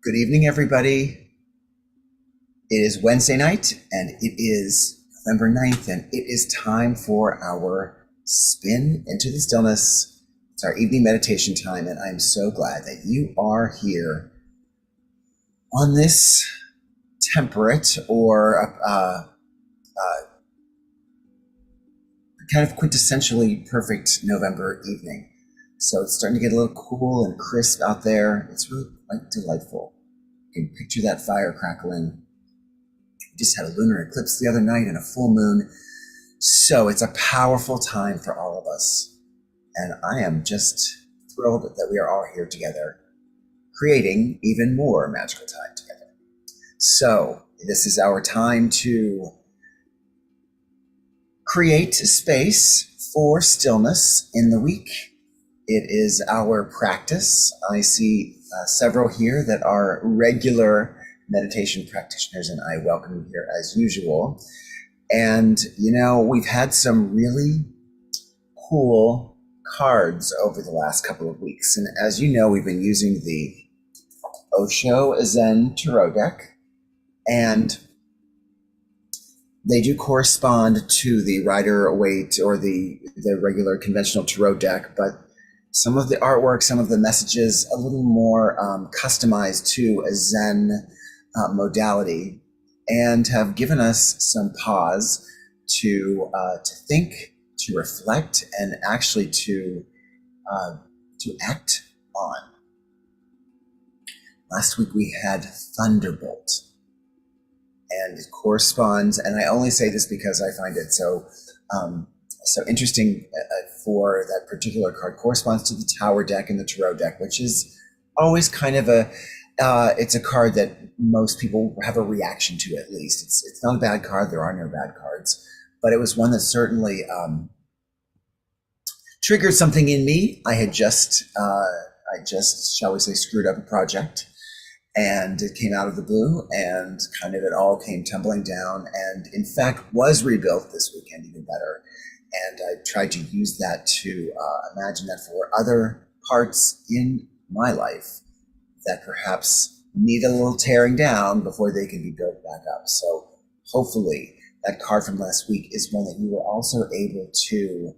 Good evening, everybody. It is Wednesday night, and it is November 9th, and it is time for our spin into the stillness. It's our evening meditation time, and I'm so glad that you are here on this temperate or kind of quintessentially perfect November evening. So it's starting to get a little cool and crisp out there. It's really quite delightful. You can picture that fire crackling. We just had a lunar eclipse the other night and a full moon. So it's a powerful time for all of us. And I am just thrilled that we are all here together, creating even more magical time together. So this is our time to create a space for stillness in the week. It is our practice. I see several here that are regular meditation practitioners, and I welcome you here as usual. And, we've had some really cool cards over the last couple of weeks. And as you know, we've been using the Osho Zen Tarot deck, and they do correspond to the Rider-Waite or the regular conventional tarot deck, but some of the artwork, some of the messages, a little more customized to a Zen modality, and have given us some pause to think, to reflect, and actually to act on. Last week we had Thunderbolt, and it corresponds, and I only say this because I find it so interesting for that particular card, corresponds to the Tower deck and the Tarot deck, which is always kind of it's a card that most people have a reaction to, at least. It's not a bad card. There are no bad cards, but it was one that certainly triggered something in me. I just, shall we say, screwed up a project, and it came out of the blue, and kind of it all came tumbling down, and in fact was rebuilt this weekend even better. And I tried to use that to imagine that for other parts in my life that perhaps need a little tearing down before they can be built back up. So hopefully that card from last week is one that you were also able to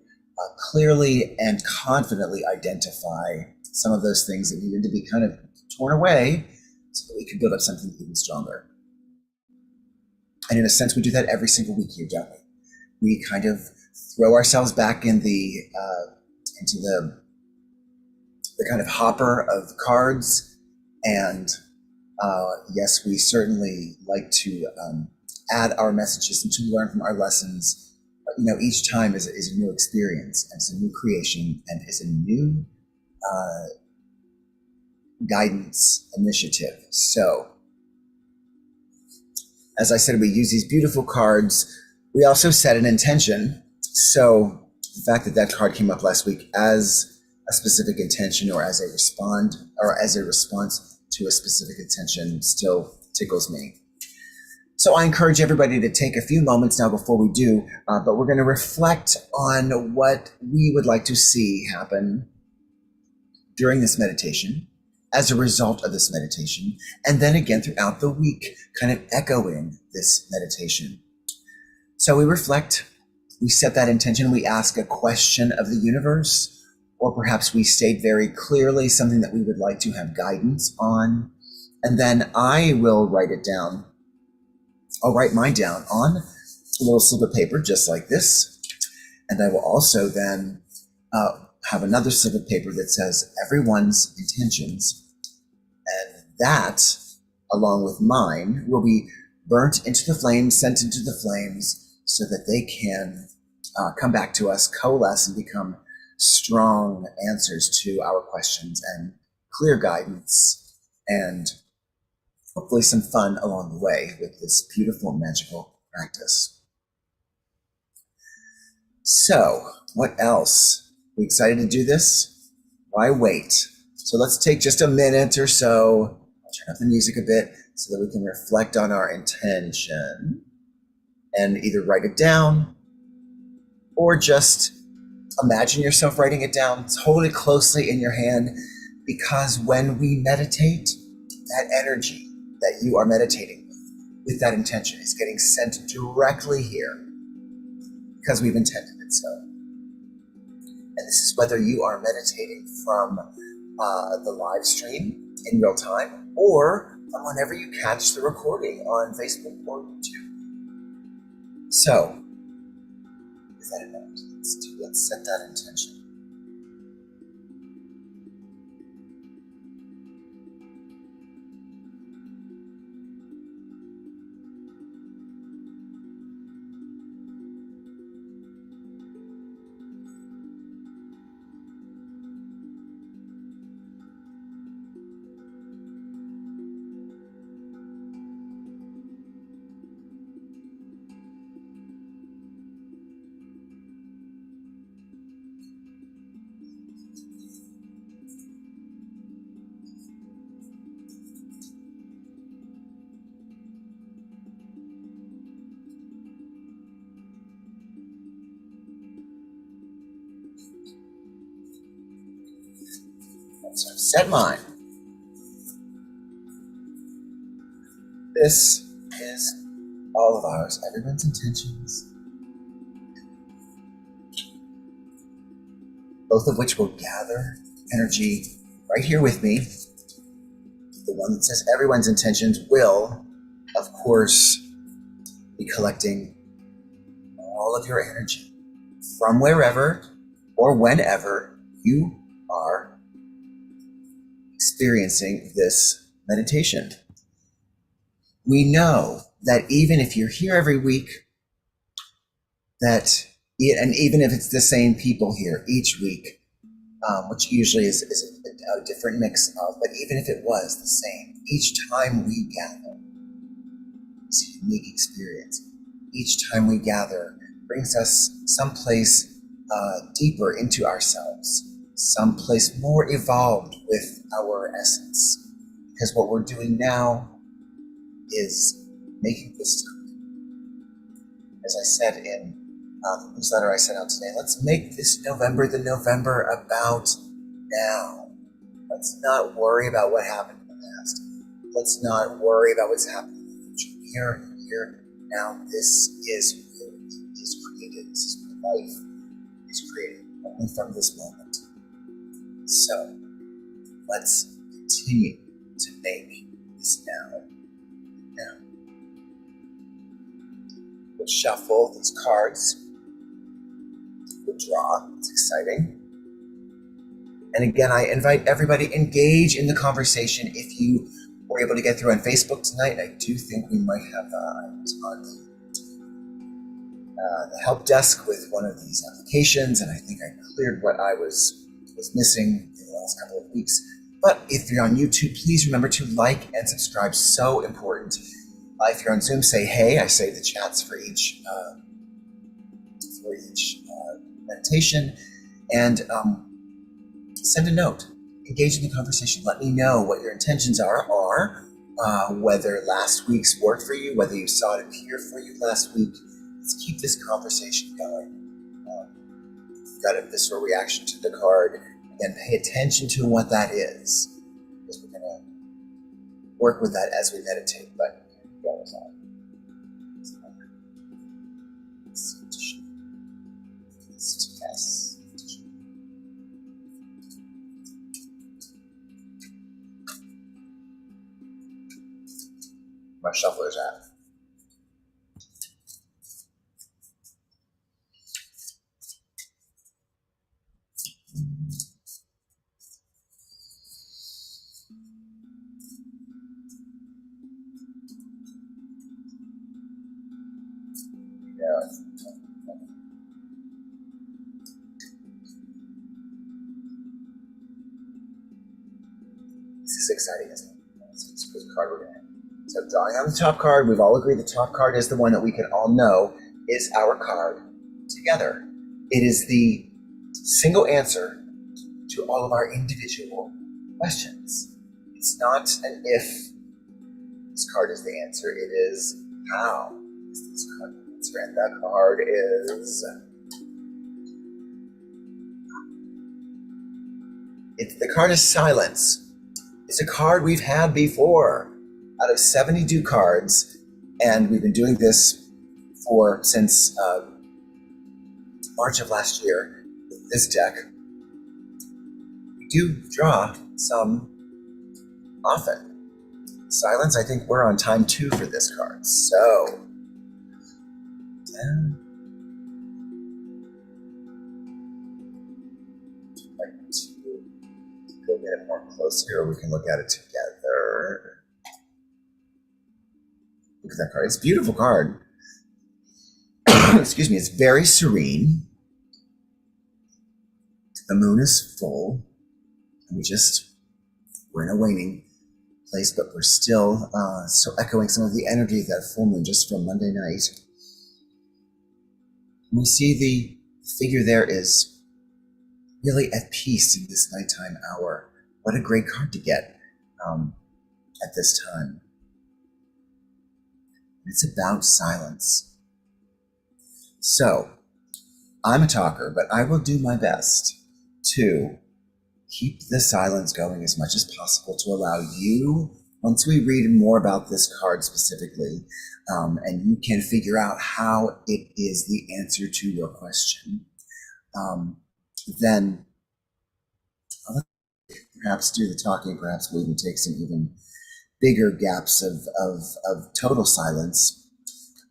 clearly and confidently identify some of those things that needed to be kind of torn away so that we could build up something even stronger. And in a sense, we do that every single week here, don't we? We kind of throw ourselves back in into the kind of hopper of cards. And yes, we certainly like to add our messages and to learn from our lessons. But, each time is a new experience, and it's a new creation, and is a new guidance initiative. So, as I said, we use these beautiful cards. We also set an intention. So the fact that that card came up last week as a specific intention, or as a response to a specific intention, still tickles me. So I encourage everybody to take a few moments now before we do, but we're going to reflect on what we would like to see happen during this meditation, as a result of this meditation, and then again throughout the week, kind of echoing this meditation. So we reflect, we set that intention, we ask a question of the universe, or perhaps we state very clearly something that we would like to have guidance on, and then I will write it down. I'll write mine down on a little slip of paper just like this, and I will also then have another slip of paper that says everyone's intentions, and that, along with mine, will be burnt into the flames, sent into the flames, so that they can come back to us, coalesce, and become strong answers to our questions, and clear guidance, and hopefully some fun along the way with this beautiful magical practice. So, what else? We excited to do this? Why wait? So let's take just a minute or so. I'll turn up the music a bit so that we can reflect on our intention and either write it down or just imagine yourself writing it down. Hold it closely in your hand, because when we meditate, that energy that you are meditating with that intention is getting sent directly here because we've intended it so. And this is whether you are meditating from the live stream in real time, or from whenever you catch the recording on Facebook or YouTube. So, with that in mind, let's set that intention. So set mine. This is all of ours, everyone's intentions, both of which will gather energy right here with me. The one that says everyone's intentions will, of course, be collecting all of your energy from wherever or whenever you are experiencing this meditation. We know that even if you're here every week, and even if it's the same people here each week, which usually is a different mix of, but even if it was the same, each time we gather, it's a unique experience. Each time we gather brings us someplace deeper into ourselves, someplace more evolved with our essence. Because what we're doing now is making this time. As I said in the newsletter I sent out today, let's make this November the November about now. Let's not worry about what happened in the past. Let's not worry about what's happening in the future. We are here now. This is where it is created. This is where life is created, only from this moment. So let's continue to make this now. We'll shuffle these cards. We'll draw. It's exciting. And again, I invite everybody, engage in the conversation. If you were able to get through on Facebook tonight, I do think we might have on the help desk with one of these applications, and I think I cleared what I was missing in the last couple of weeks. But if you're on YouTube, please remember to like and subscribe. So important. If you're on Zoom, say hey. I save the chats for each meditation, and send a note. Engage in the conversation. Let me know what your intentions are, whether last week's worked for you, whether you saw it appear for you last week. Let's keep this conversation going. If you've got a visceral reaction to the card, again, pay attention to what that is, because we're going to work with that as we meditate. But go with that. Yes. My shuffler's at. This is exciting, isn't it? It's a good card we're going to have. So drawing on the top card, we've all agreed the top card is the one that we can all know is our card together. It is the single answer to all of our individual questions. It's not an if this card is the answer, it is how is this card the answer. And that card is... the card is silence. It's a card we've had before. Out of 72 cards, and we've been doing this since March of last year with this deck. We do draw some often. Silence, I think we're on time 2 for this card. So, I'd like to go get it more closer, or we can look at it together. Look at that card. It's a beautiful card. Excuse me. It's very serene. The moon is full. And we're in a waning place, but we're still so echoing some of the energy of that full moon just from Monday night. We see the figure there is really at peace in this nighttime hour. What a great card to get at this time. It's about silence. So, I'm a talker, but I will do my best to keep the silence going as much as possible to allow you, once we read more about this card specifically, and you can figure out how it is the answer to your question, then I'll perhaps do the talking, perhaps we'll even take some even bigger gaps of total silence.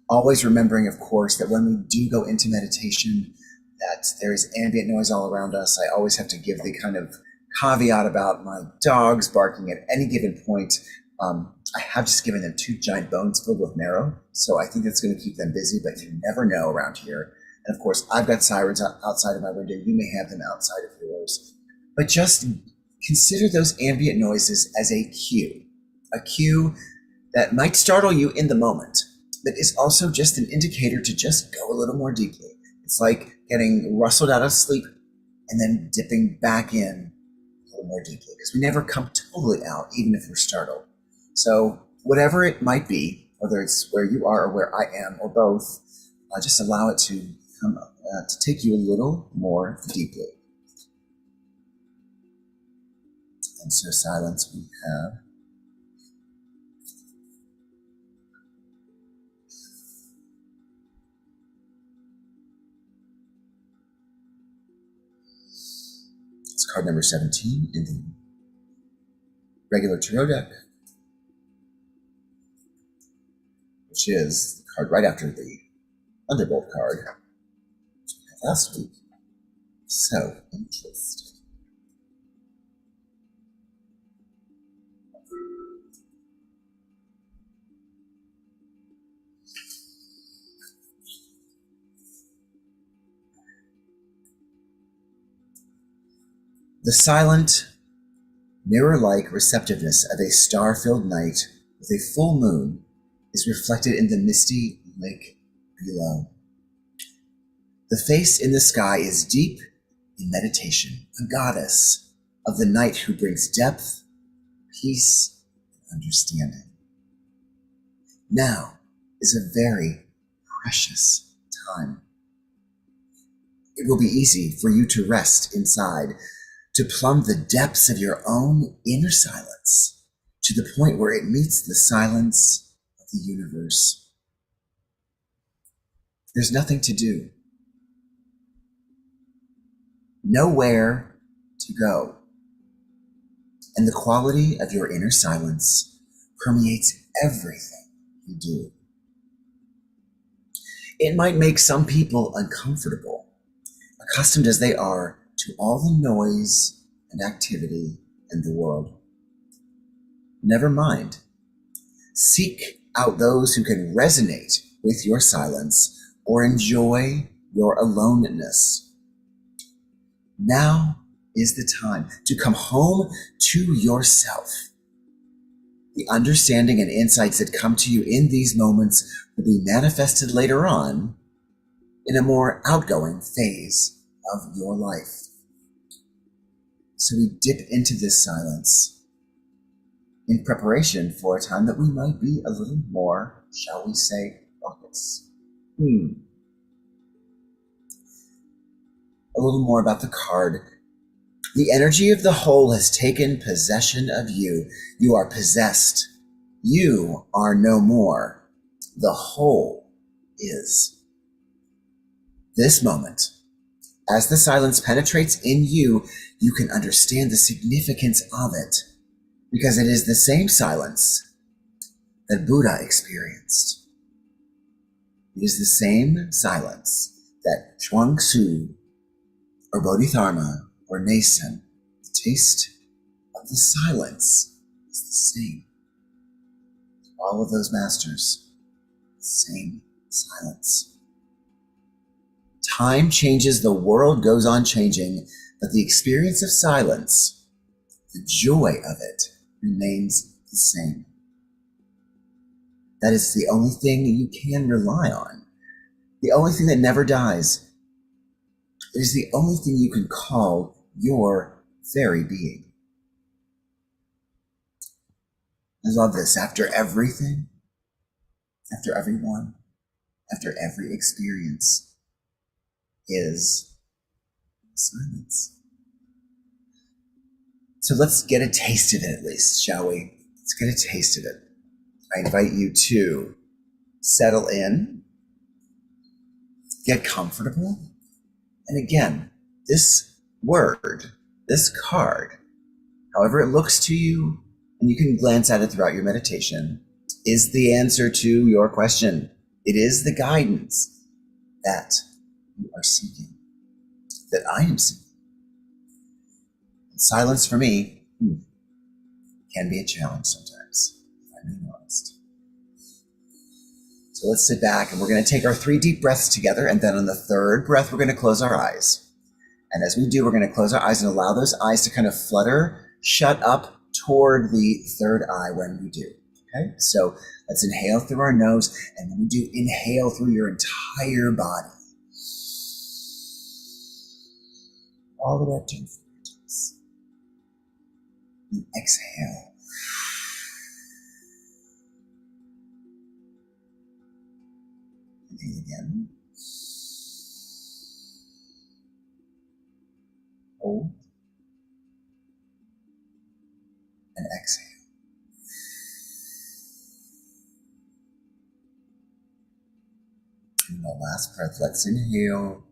Always remembering, of course, that when we do go into meditation, that there is ambient noise all around us. I always have to give the kind of caveat about my dogs barking at any given point. I have just given them 2 giant bones filled with marrow, so I think that's going to keep them busy, but you never know around here. And of course, I've got sirens outside of my window. You may have them outside of yours. But just consider those ambient noises as a cue that might startle you in the moment, but is also just an indicator to just go a little more deeply. It's like getting rustled out of sleep, and then dipping back in a little more deeply, because we never come totally out, even if we're startled. So whatever it might be, whether it's where you are or where I am or both, just allow it to come to take you a little more deeply. And so silence we have. It's card number 17 in the regular tarot deck, which is the card right after the Thunderbolt card, which we had last week. So interesting. The silent, mirror-like receptiveness of a star-filled night with a full moon is reflected in the misty lake below. The face in the sky is deep in meditation, a goddess of the night who brings depth, peace, and understanding. Now is a very precious time. It will be easy for you to rest inside, to plumb the depths of your own inner silence to the point where it meets the silence of the universe. There's nothing to do, nowhere to go, and the quality of your inner silence permeates everything you do. It might make some people uncomfortable, accustomed as they are to all the noise and activity in the world. Never mind. Seek out those who can resonate with your silence or enjoy your aloneness. Now is the time to come home to yourself. The understanding and insights that come to you in these moments will be manifested later on in a more outgoing phase of your life. So we dip into this silence in preparation for a time that we might be a little more, shall we say, raucous. A little more about the card. The energy of the whole has taken possession of you. You are possessed. You are no more. The whole is. This moment, as the silence penetrates in you, you can understand the significance of it, because it is the same silence that Buddha experienced. It is the same silence that Chuang Tzu or Bodhidharma or Nason. The taste of the silence is the same. All of those masters, the same silence. Time changes, the world goes on changing, but the experience of silence, the joy of it, remains the same. That is the only thing you can rely on. The only thing that never dies. It is the only thing you can call your very being. I love this. After everything, after everyone, after every experience is silence. So let's get a taste of it at least, shall we? Let's get a taste of it. I invite you to settle in, get comfortable, and again, this word, this card, however it looks to you, and you can glance at it throughout your meditation, is the answer to your question. It is the guidance that you are seeking, that I am seeking. And silence for me can be a challenge sometimes, if I'm being honest. So let's sit back and we're going to take our 3 deep breaths together, and then on the 3rd breath, we're going to close our eyes. And as we do, we're going to close our eyes and allow those eyes to kind of flutter, shut up toward the 3rd eye when we do. Okay, so let's inhale through our nose, and when we do, inhale through your entire body. all the way up to your fingertips. And exhale. Inhale again. Hold. And exhale. And the last breath, let's inhale.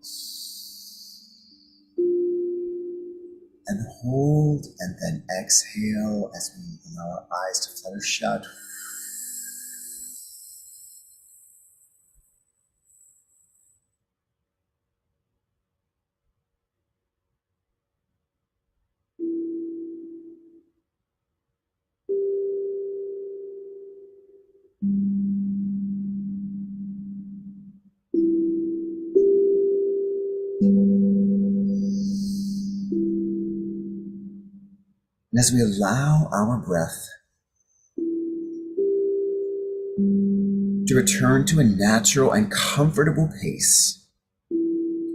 And hold, and then exhale as we allow our eyes to flutter shut. And as we allow our breath to return to a natural and comfortable pace,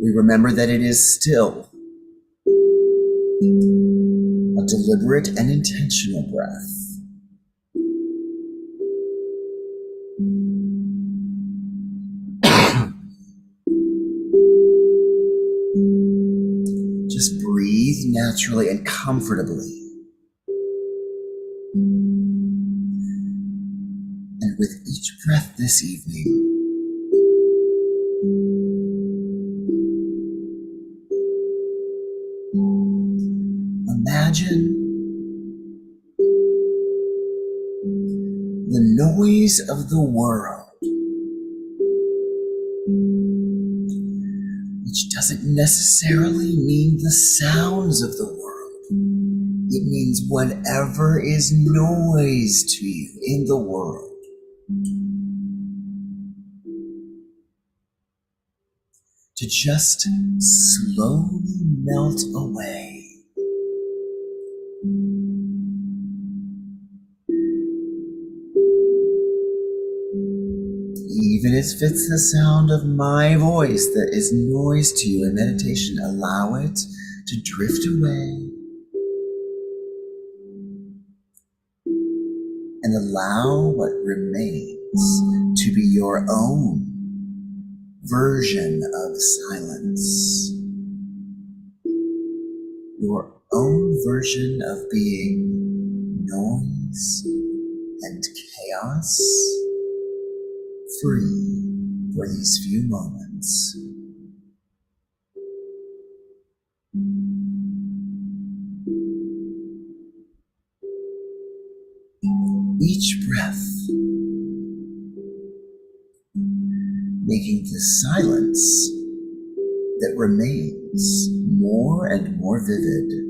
we remember that it is still a deliberate and intentional breath. Just breathe naturally and comfortably. And with each breath this evening, imagine the noise of the world, which doesn't necessarily mean the sounds of the world. It means whatever is noise to you in the world. To just slowly melt away. Even if it's the sound of my voice that is noise to you in meditation, allow it to drift away. And allow what remains to be your own version of silence. Your own version of being noise and chaos free for these few moments. Each breath making the silence that remains more and more vivid.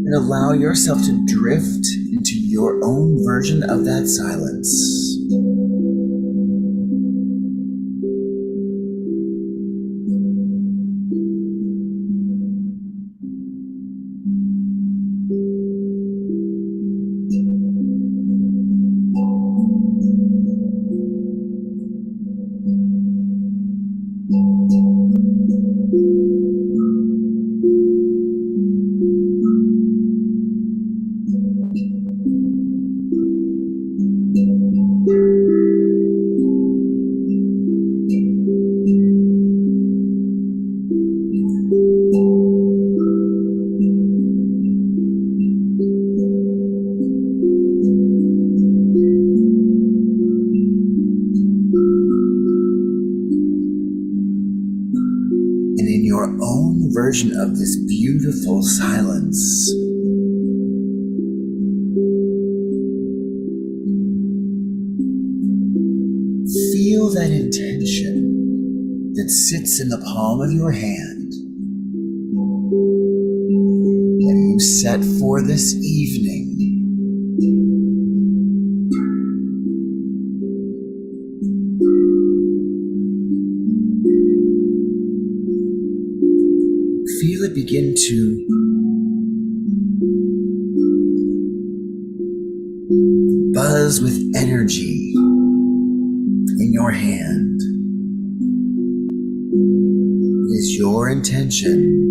And allow yourself to drift into your own version of that silence. Your own version of this beautiful silence. Feel that intention that sits in the palm of your hand that you set for this evening. begin to buzz with energy in your hand. It is your intention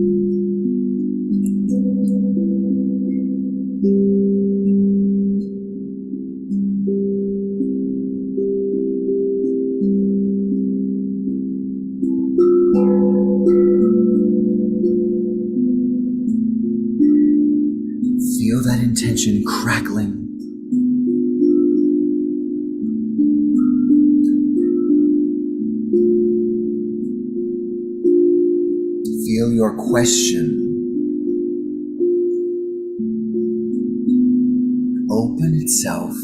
feel that intention crackling. Feel your question open itself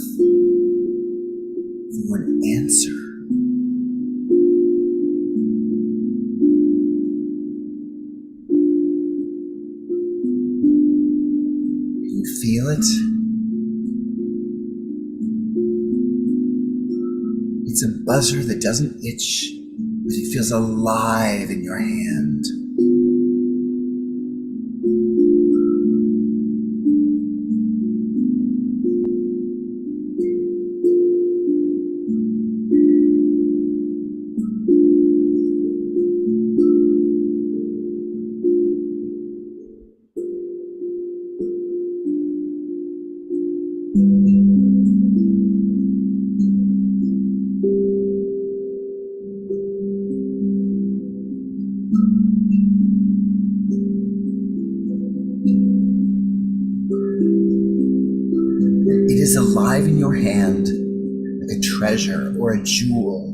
for an answer. You feel it? It's a buzzer that doesn't itch, but it feels alive in your hand. It is alive in your hand like a treasure or a jewel.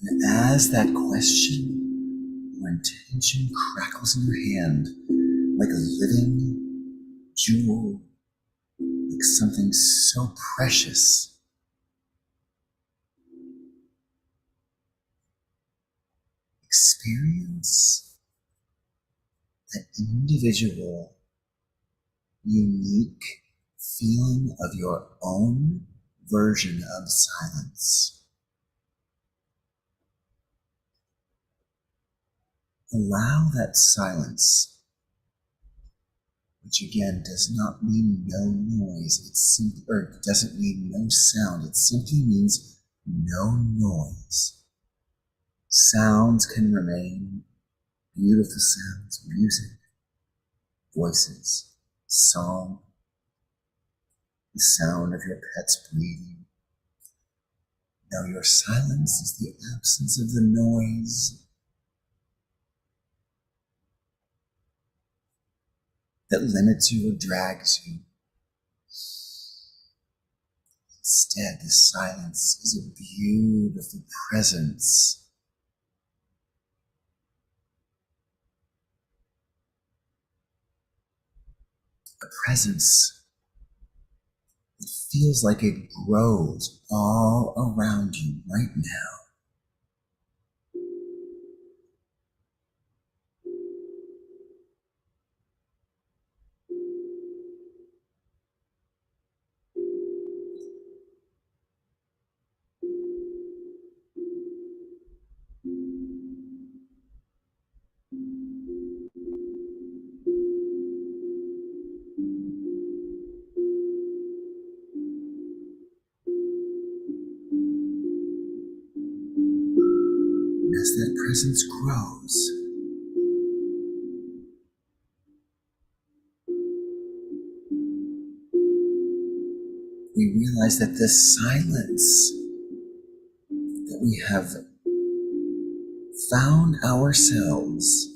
And as that question or intention crackles in your hand like a living jewel, like something so precious, experience that individual, unique feeling of your own version of silence. Allow that silence, which again does not mean no noise, it doesn't mean no sound, it simply means no noise. Sounds can remain, beautiful sounds, music, voices, song, the sound of your pet's breathing. Now your silence is the absence of the noise that limits you or drags you. Instead, the silence is a beautiful presence. A presence that feels like it grows all around you right now. And as that presence grows, we realize that this silence that we have found ourselves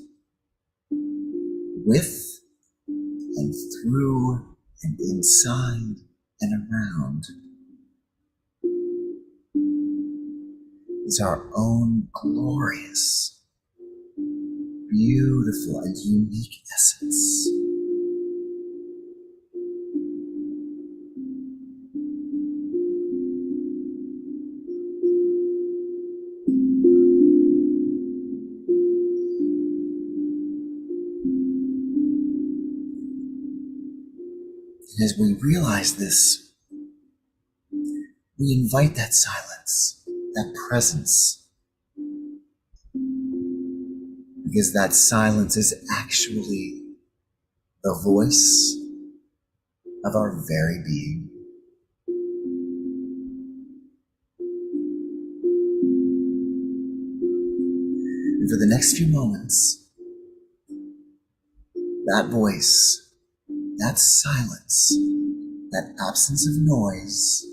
with and through and inside and around is our own glorious, beautiful, and unique essence. And as we realize this, we invite that silence, that presence, because that silence is actually the voice of our very being. And for the next few moments, that voice, that silence, that absence of noise,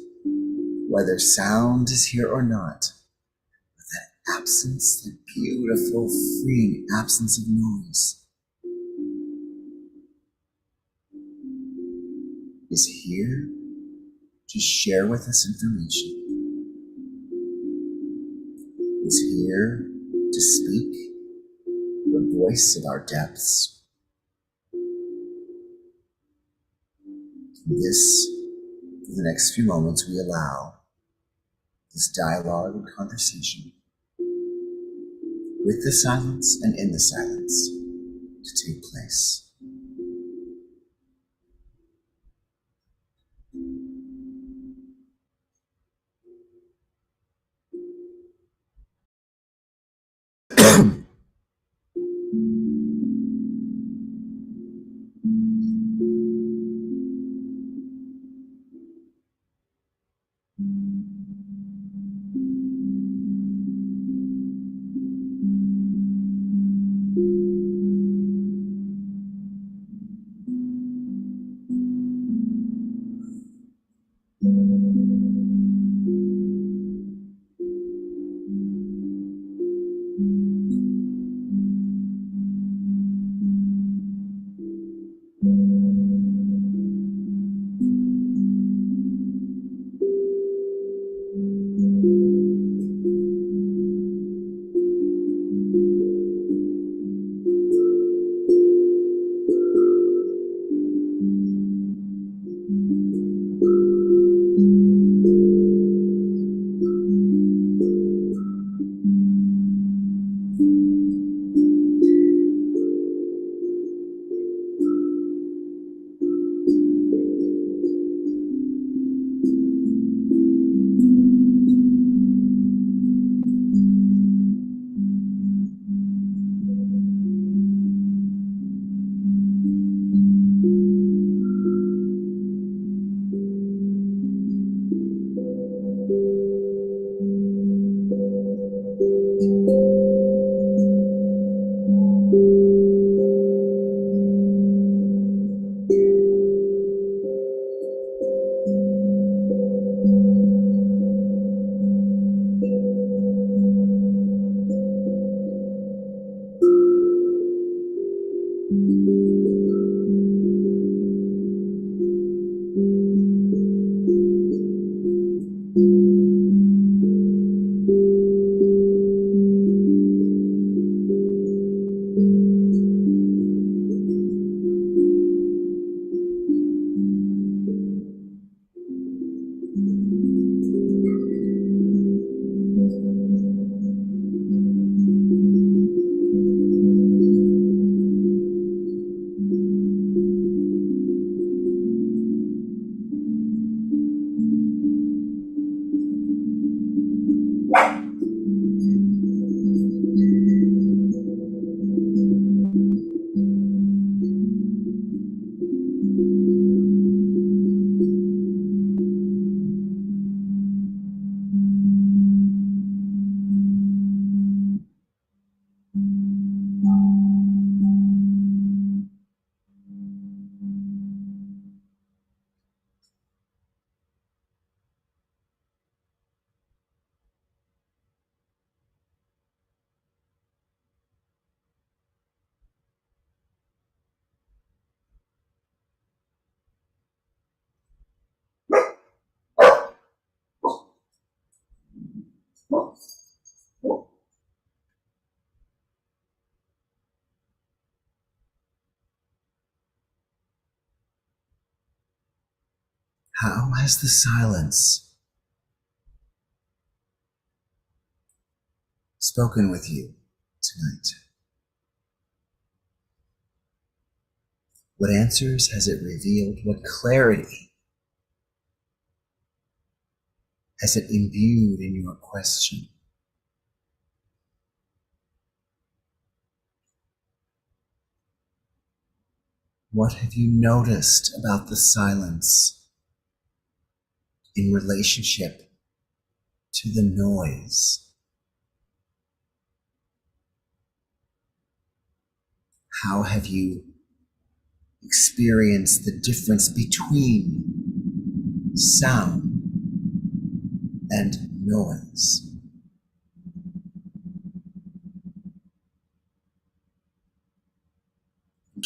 whether sound is here or not, but that absence, that beautiful, freeing absence of noise, is here to share with us information, is here to speak the voice of our depths. This, for the next few moments, we allow this dialogue and conversation with the silence and in the silence to take place. How has the silence spoken with you tonight? What answers has it revealed? What clarity has it imbued in your question? What have you noticed about the silence in relationship to the noise? How have you experienced the difference between sound and noise?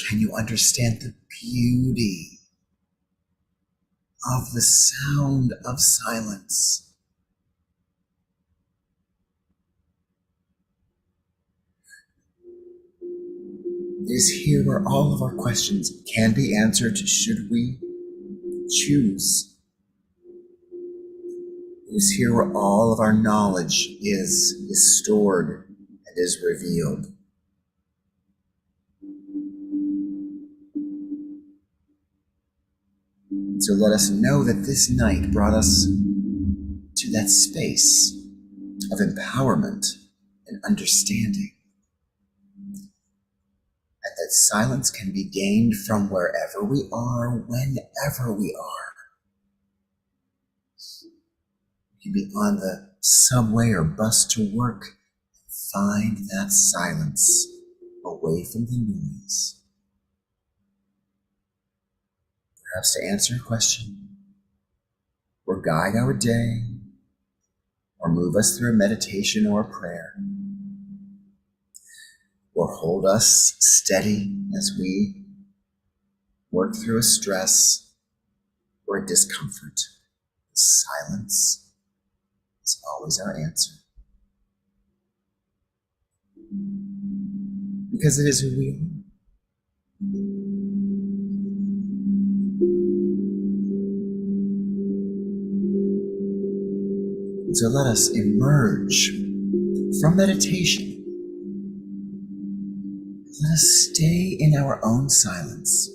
Can you understand the beauty of the sound of silence? It is here where all of our questions can be answered should we choose. It is here where all of our knowledge is stored and is revealed. So let us know that this night brought us to that space of empowerment and understanding, and that silence can be gained from wherever we are, whenever we are. You can be on the subway or bus to work and find that silence away from the noise. Perhaps to answer a question, or guide our day, or move us through a meditation or a prayer, or hold us steady as we work through a stress or a discomfort. Silence is always our answer, because it is who we are. So let us emerge from meditation. Let us stay in our own silence.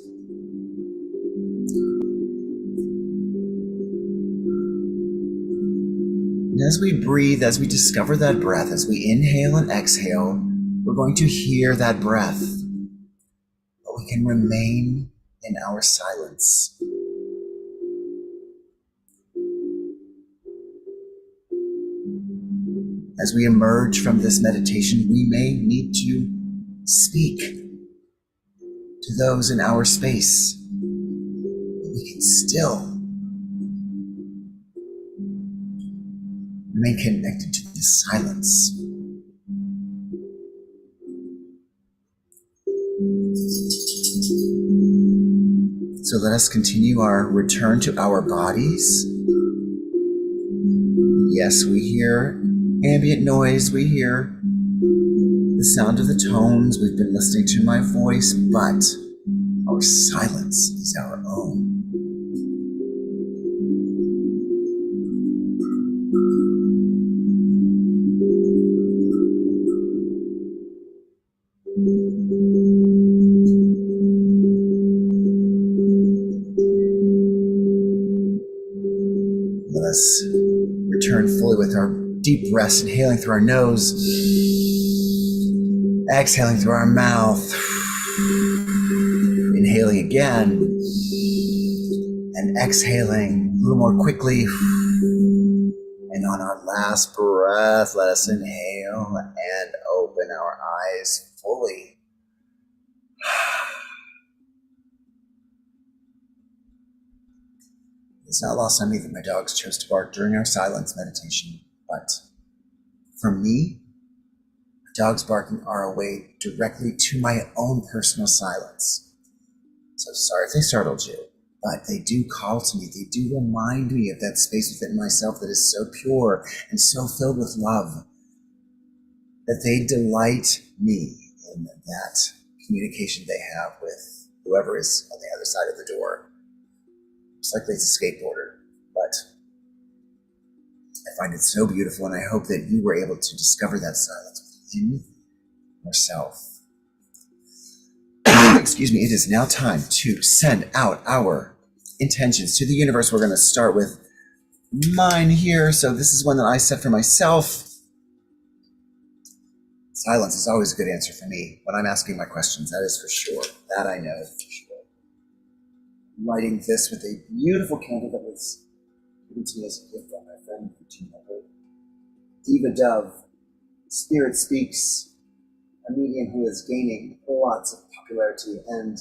And as we breathe, as we discover that breath, as we inhale and exhale, we're going to hear that breath, but we can remain in our silence. As we emerge from this meditation, we may need to speak to those in our space, but we can still remain connected to this silence. So let us continue our return to our bodies. Yes, we hear ambient noise, we hear the sound of the tones, we've been listening to my voice, but our silence is our own. Let us return fully with our deep breaths, inhaling through our nose, exhaling through our mouth, inhaling again, and exhaling a little more quickly. And on our last breath, let us inhale and open our eyes fully. It's not lost on me that my dogs chose to bark during our silence meditation, but for me, dogs barking are a way directly to my own personal silence. So sorry if they startled you, but they do call to me. They do remind me of that space within myself that is so pure and so filled with love, that they delight me in that communication they have with whoever is on the other side of the door. It's like it's a skateboarder, but I find it so beautiful, and I hope that you were able to discover that silence within yourself. Excuse me, it is now time to send out our intentions to the universe. We're going to start with mine here. So this is one that I set for myself. Silence is always a good answer for me when I'm asking my questions. That is for sure. That I know for sure. I'm lighting this with a beautiful candle that was given to me as a gift by my friend Diva Dove. Spirit Speaks, a medium who is gaining lots of popularity and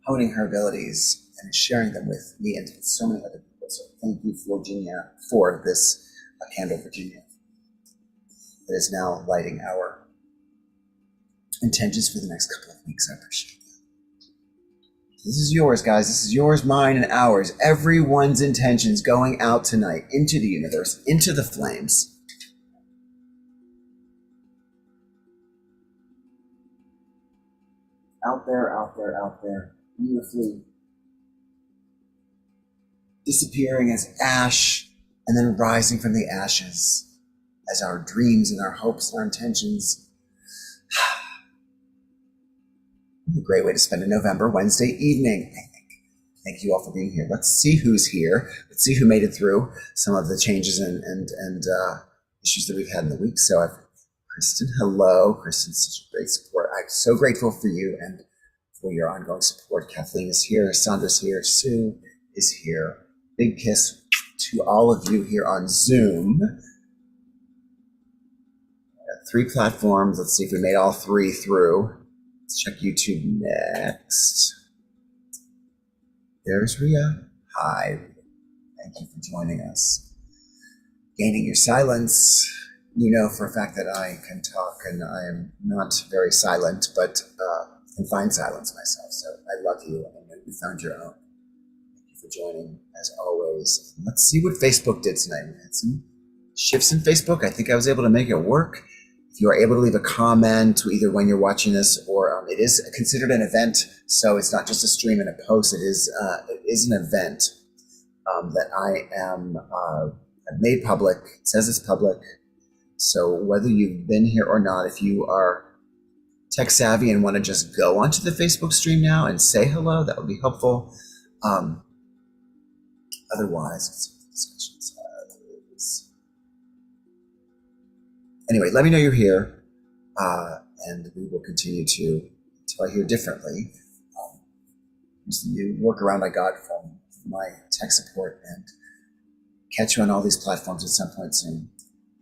honing her abilities and sharing them with me and with so many other people. So thank you, Virginia, for this candle, Virginia, that is now lighting our intentions for the next couple of weeks. I appreciate that. This is yours, guys. This is yours, mine, and ours. Everyone's intentions going out tonight into the universe, into the flames. Out there, out there, out there, beautifully disappearing as ash and then rising from the ashes as our dreams and our hopes and our intentions. A great way to spend a November Wednesday evening, I think. Thank you all for being here. Let's see who's here. Let's see who made it through some of the changes and issues that we've had in the week. So Kristen, hello. Kristen's such a great support. I'm so grateful for you and for your ongoing support. Kathleen is here. Sandra's here. Sue is here. Big kiss to all of you here on Zoom. 3 platforms. Let's see if we made all 3 through. Let's check YouTube next. There's Rhea. Hi. Thank you for joining us. Gaining your silence. You know for a fact that I can talk and I am not very silent, but can find silence myself. So I love you and I know you found your own. Thank you for joining as always. Let's see what Facebook did tonight. We had some shifts in Facebook. I think I was able to make it work. If you are able to leave a comment either when you're watching this or it is considered an event. So it's not just a stream and a post. It is an event that I've made public. It says it's public. So whether you've been here or not, if you are tech savvy and want to just go onto the Facebook stream now and say hello, that would be helpful. Otherwise, discussions. Anyway, let me know you're here, and we will continue to until I hear differently. Just the new workaround I got from my tech support and catch you on all these platforms at some point soon.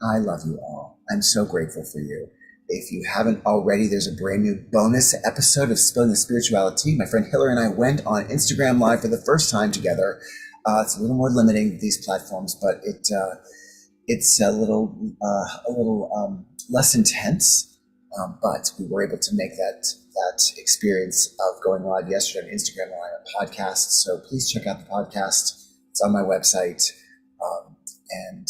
I love you all. I'm so grateful for you. If you haven't already, there's a brand new bonus episode of Spilling the Spirituality. My friend Hillary and I went on Instagram Live for the first time together. It's a little more limiting, these platforms, but it's a little less intense. But we were able to make that experience of going live yesterday on Instagram Live, a podcast. So please check out the podcast. It's on my website. And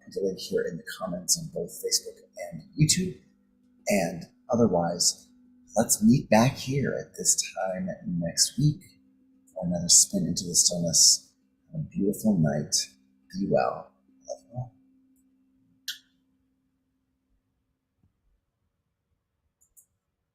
put the link here in the comments on both Facebook and YouTube. And otherwise, let's meet back here at this time next week for another spin into the stillness. Have a beautiful night. Be well.